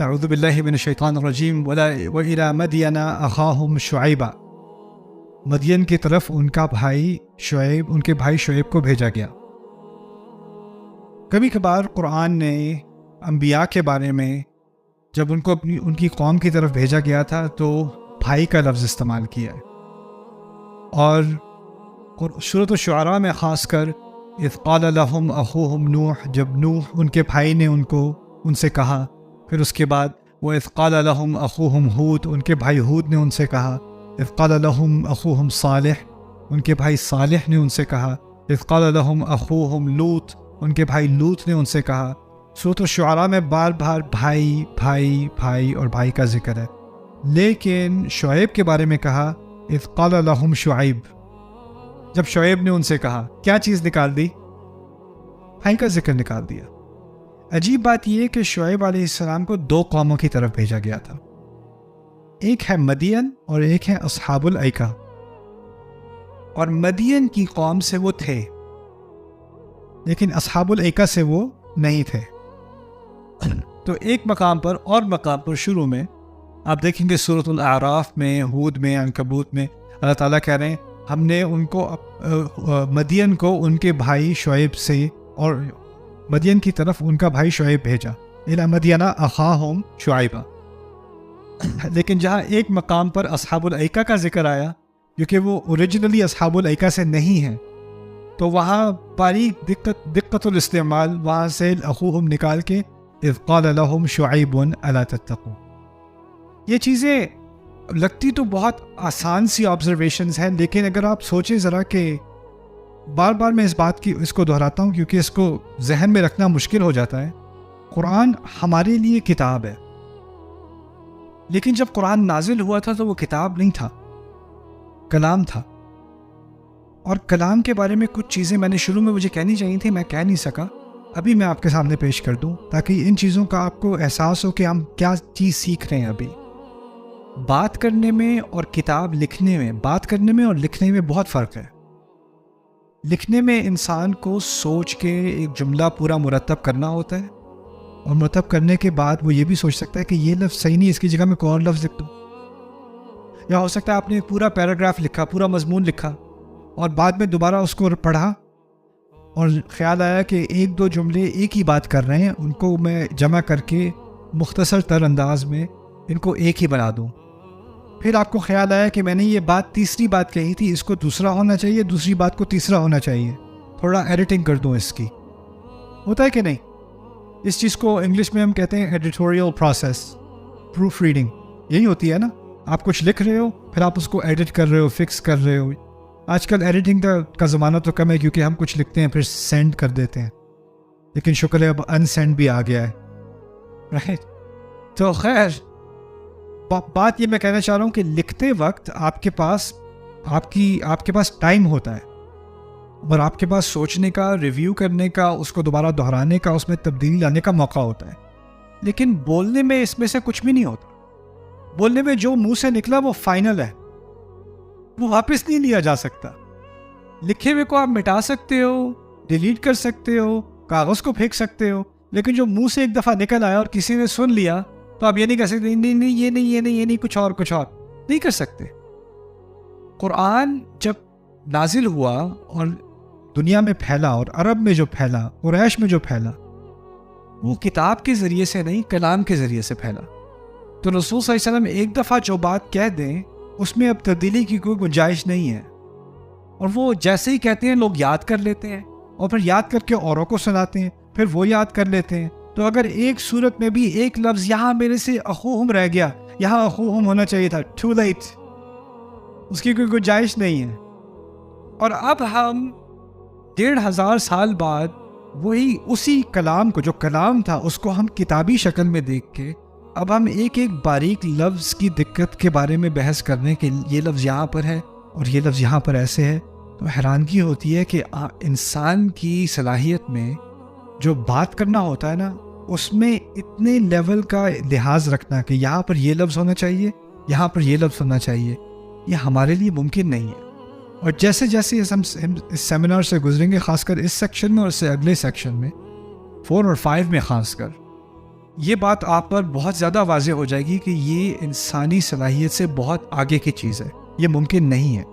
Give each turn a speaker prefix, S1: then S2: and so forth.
S1: اعوذ باللہ من الشیطان الرجیم وَإِلَى مَدْيَنَ أَخَاهُمْ شُعَيْبًا، مدین کی طرف ان کے بھائی شعیب کو بھیجا گیا۔ کبھی کبھار قرآن نے انبیاء کے بارے میں جب ان کی قوم کی طرف بھیجا گیا تھا تو بھائی کا لفظ استعمال کیا ہے، اور سورۃ الشعراء میں خاص کر اذ قال لهم اخوهم نوح، جب نوح ان کے بھائی نے ان سے کہا، پھر اس کے بعد وَإِذْ قَالَ لَهُمْ أَخُوهُمْ ہود، ان کے بھائی ہود نے ان سے کہا، اذ قال لهم اخوهم صالح، ان کے بھائی صالح نے ان سے کہا، اذ قال لهم اخوهم لوط، ان کے بھائی لوط نے ان سے کہا۔ سورۃ الشعراء میں بار بار بھائی بھائی بھائی اور بھائی کا ذکر ہے، لیکن شعیب کے بارے میں کہا اذ قال لهم شعیب، جب شعیب نے ان سے کہا کیا چیز نکال دی؟ بھائی کا ذکر نکال دیا۔ عجیب بات یہ ہے کہ شعیب علیہ السلام کو دو قوموں کی طرف بھیجا گیا تھا، ایک ہے مدین اور ایک ہے اصحاب الایکہ، اور مدین کی قوم سے وہ تھے لیکن اصحاب الایکہ سے وہ نہیں تھے۔ تو ایک مقام پر شروع میں آپ دیکھیں گے سورۃ الاعراف میں، ہود میں، عنکبوت میں، اللہ تعالیٰ کہہ رہے ہیں ہم نے ان کو مدین کو ان کے بھائی شعیب سے، اور مدین کی طرف ان کا بھائی شعیب بھیجا، اِلَى مَدْيَنَ أَخَاهُمْ شُعَيْبًا۔ لیکن جہاں ایک مقام پر اصحاب الایکہ کا ذکر آیا، کیونکہ وہ اوریجنلی اصحاب الایکہ سے نہیں ہیں، تو وہاں باریک دقت الاستعمال، وہاں سے اخوہم نکال کے اذ قال لهم شعیب الا تتقون۔ یہ چیزیں لگتی تو بہت آسان سی آبزرویشنز ہیں، لیکن اگر آپ سوچیں ذرا کہ بار بار میں اس کو دہراتا ہوں کیونکہ اس کو ذہن میں رکھنا مشکل ہو جاتا ہے۔ قرآن ہمارے لیے کتاب ہے، لیکن جب قرآن نازل ہوا تھا تو وہ کتاب نہیں تھا، کلام تھا۔ اور کلام کے بارے میں کچھ چیزیں میں نے شروع میں مجھے کہنی چاہیے تھی، میں کہہ نہیں سکا، ابھی میں آپ کے سامنے پیش کر دوں تاکہ ان چیزوں کا آپ کو احساس ہو کہ ہم کیا چیز سیکھ رہے ہیں۔ ابھی بات کرنے میں اور کتاب لکھنے میں، بات کرنے میں اور لکھنے میں بہت فرق ہے۔ لکھنے میں انسان کو سوچ کے ایک جملہ پورا مرتب کرنا ہوتا ہے، اور مرتب کرنے کے بعد وہ یہ بھی سوچ سکتا ہے کہ یہ لفظ صحیح نہیں، اس کی جگہ میں کوئی اور لفظ لکھ دوں۔ یا ہو سکتا ہے آپ نے ایک پورا پیراگراف لکھا، پورا مضمون لکھا، اور بعد میں دوبارہ اس کو پڑھا اور خیال آیا کہ ایک دو جملے ایک ہی بات کر رہے ہیں، ان کو میں جمع کر کے مختصر تر انداز میں ان کو ایک ہی بنا دوں۔ پھر آپ کو خیال آیا کہ میں نے یہ بات تیسری بات کہی تھی، اس کو دوسرا ہونا چاہیے، دوسری بات کو تیسرا ہونا چاہیے، تھوڑا ایڈیٹنگ کر دوں اس کی۔ ہوتا ہے کہ نہیں؟ اس چیز کو انگلش میں ہم کہتے ہیں ایڈیٹوریل پروسیس، پروف ریڈنگ، یہی ہوتی ہے نا؟ آپ کچھ لکھ رہے ہو، پھر آپ اس کو ایڈٹ کر رہے ہو، فکس کر رہے ہو۔ آج کل ایڈیٹنگ کا زمانہ تو کم ہے کیونکہ ہم کچھ لکھتے ہیں پھر سینڈ کر دیتے ہیں، لیکن شکر ہے اب ان سینڈ بھی آ گیا ہے، رائٹ؟ تو خیر، بات یہ میں کہنا چاہ رہا ہوں کہ لکھتے وقت آپ کے پاس ٹائم ہوتا ہے، اور آپ کے پاس سوچنے کا، ریویو کرنے کا، اس کو دوبارہ دہرانے کا، اس میں تبدیلی لانے کا موقع ہوتا ہے۔ لیکن بولنے میں اس میں سے کچھ بھی نہیں ہوتا۔ بولنے میں جو منہ سے نکلا وہ فائنل ہے، وہ واپس نہیں لیا جا سکتا۔ لکھے ہوئے کو آپ مٹا سکتے ہو، ڈیلیٹ کر سکتے ہو، کاغذ کو پھینک سکتے ہو، لیکن جو منہ سے ایک دفعہ نکل آیا اور کسی نے سن لیا تو آپ یہ نہیں کہہ سکتے نہیں یہ نہیں کچھ اور نہیں کر سکتے۔ قرآن جب نازل ہوا اور دنیا میں پھیلا، اور عرب میں جو پھیلا، قریش میں جو پھیلا، وہ کتاب کے ذریعے سے نہیں، کلام کے ذریعے سے پھیلا۔ تو رسول صلی اللہ علیہ وسلم ایک دفعہ جو بات کہہ دیں اس میں اب تبدیلی کی کوئی گنجائش نہیں ہے، اور وہ جیسے ہی کہتے ہیں لوگ یاد کر لیتے ہیں، اور پھر یاد کر کے اوروں کو سناتے ہیں، پھر وہ یاد کر لیتے ہیں۔ تو اگر ایک صورت میں بھی ایک لفظ یہاں میرے سے اخوہم رہ گیا، یہاں اخوہم ہونا چاہیے تھا، ٹو لیٹ، اس کی کوئی گنجائش نہیں ہے۔ اور اب ہم 1500 سال بعد وہی اسی کلام کو، جو کلام تھا، اس کو ہم کتابی شکل میں دیکھ کے اب ہم ایک باریک لفظ کی دقت کے بارے میں بحث کرنے کہ یہ لفظ یہاں پر ہے اور یہ لفظ یہاں پر ایسے ہے، تو حیرانگی ہوتی ہے کہ انسان کی صلاحیت میں جو بات کرنا ہوتا ہے نا، اس میں اتنے لیول کا لحاظ رکھنا کہ یہاں پر یہ لفظ ہونا چاہیے، یہاں پر یہ لفظ ہونا چاہیے، یہ ہمارے لیے ممکن نہیں ہے۔ اور جیسے جیسے ہم اس سیمینار سے گزریں گے، خاص کر اس سیکشن میں اور اس سے اگلے سیکشن میں 4 اور 5 میں خاص کر، یہ بات آپ پر بہت زیادہ واضح ہو جائے گی کہ یہ انسانی صلاحیت سے بہت آگے کی چیز ہے، یہ ممکن نہیں ہے۔